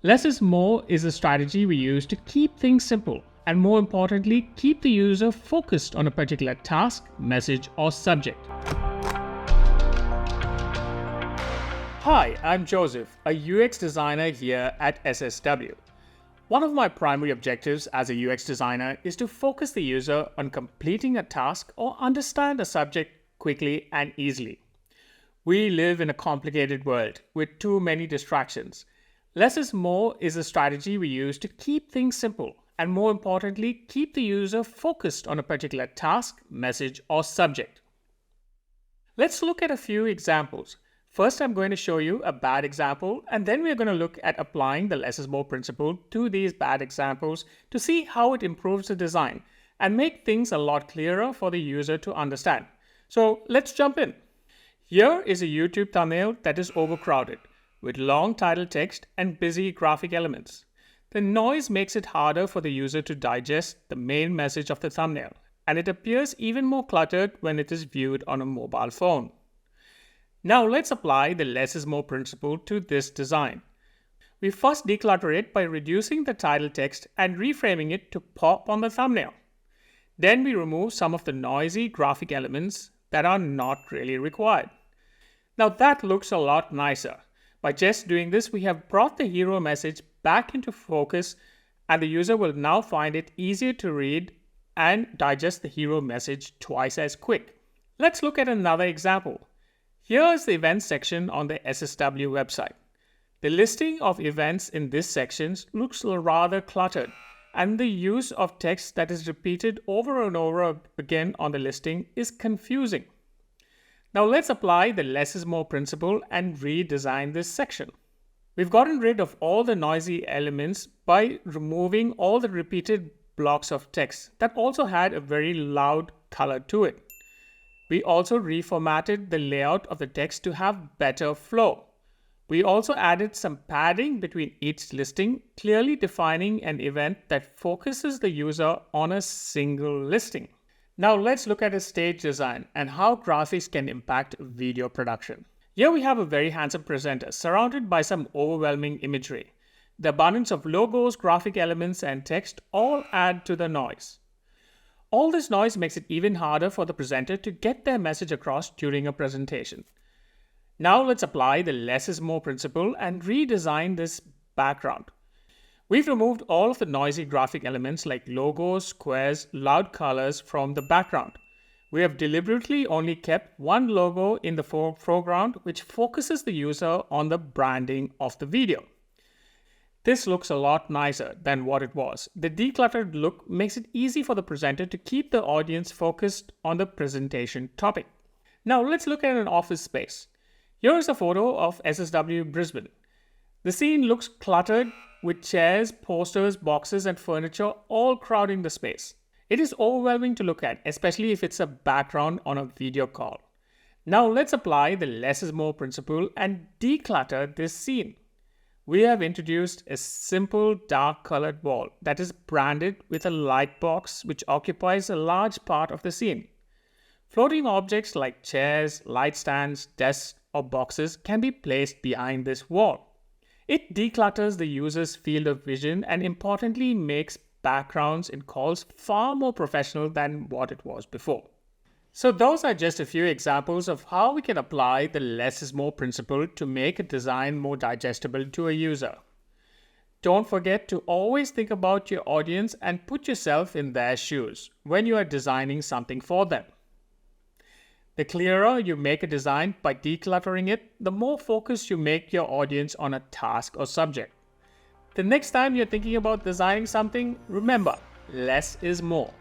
Less is more is a strategy we use to keep things simple and, more importantly, keep the user focused on a particular task, message, or subject. Hi, I'm Joseph, a UX designer here at SSW. One of my primary objectives as a UX designer is to focus the user on completing a task or understand a subject quickly and easily. We live in a complicated world with too many distractions. Less is more is a strategy we use to keep things simple and, more importantly, keep the user focused on a particular task, message, or subject. Let's look at a few examples. First, I'm going to show you a bad example, and then we're going to look at applying the less is more principle to these bad examples to see how it improves the design and make things a lot clearer for the user to understand. So let's jump in. Here is a YouTube thumbnail that is overcrowded with long title text and busy graphic elements. The noise makes it harder for the user to digest the main message of the thumbnail, and it appears even more cluttered when it is viewed on a mobile phone. Now let's apply the less is more principle to this design. We first declutter it by reducing the title text and reframing it to pop on the thumbnail. Then we remove some of the noisy graphic elements that are not really required. Now that looks a lot nicer. By just doing this, we have brought the hero message back into focus, and the user will now find it easier to read and digest the hero message twice as quick. Let's look at another example. Here is the events section on the SSW website. The listing of events in this section looks rather cluttered, and the use of text that is repeated over and over again on the listing is confusing. Now let's apply the less is more principle and redesign this section. We've gotten rid of all the noisy elements by removing all the repeated blocks of text that also had a very loud color to it. We also reformatted the layout of the text to have better flow. We also added some padding between each listing, clearly defining an event that focuses the user on a single listing. Now let's look at a stage design and how graphics can impact video production. Here we have a very handsome presenter surrounded by some overwhelming imagery. The abundance of logos, graphic elements, and text all add to the noise. All this noise makes it even harder for the presenter to get their message across during a presentation. Now let's apply the less is more principle and redesign this background. We've removed all of the noisy graphic elements like logos, squares, loud colors from the background. We have deliberately only kept one logo in the foreground, which focuses the user on the branding of the video. This looks a lot nicer than what it was. The decluttered look makes it easy for the presenter to keep the audience focused on the presentation topic. Now let's look at an office space. Here is a photo of SSW Brisbane. The scene looks cluttered with chairs, posters, boxes, and furniture all crowding the space. It is overwhelming to look at, especially if it's a background on a video call. Now let's apply the less is more principle and declutter this scene. We have introduced a simple dark colored wall that is branded with a light box which occupies a large part of the scene. Floating objects like chairs, light stands, desks, or boxes can be placed behind this wall. It declutters the user's field of vision and importantly makes backgrounds in calls far more professional than what it was before. So those are just a few examples of how we can apply the less is more principle to make a design more digestible to a user. Don't forget to always think about your audience and put yourself in their shoes when you are designing something for them. The clearer you make a design by decluttering it, the more focused you make your audience on a task or subject. The next time you're thinking about designing something, remember, less is more.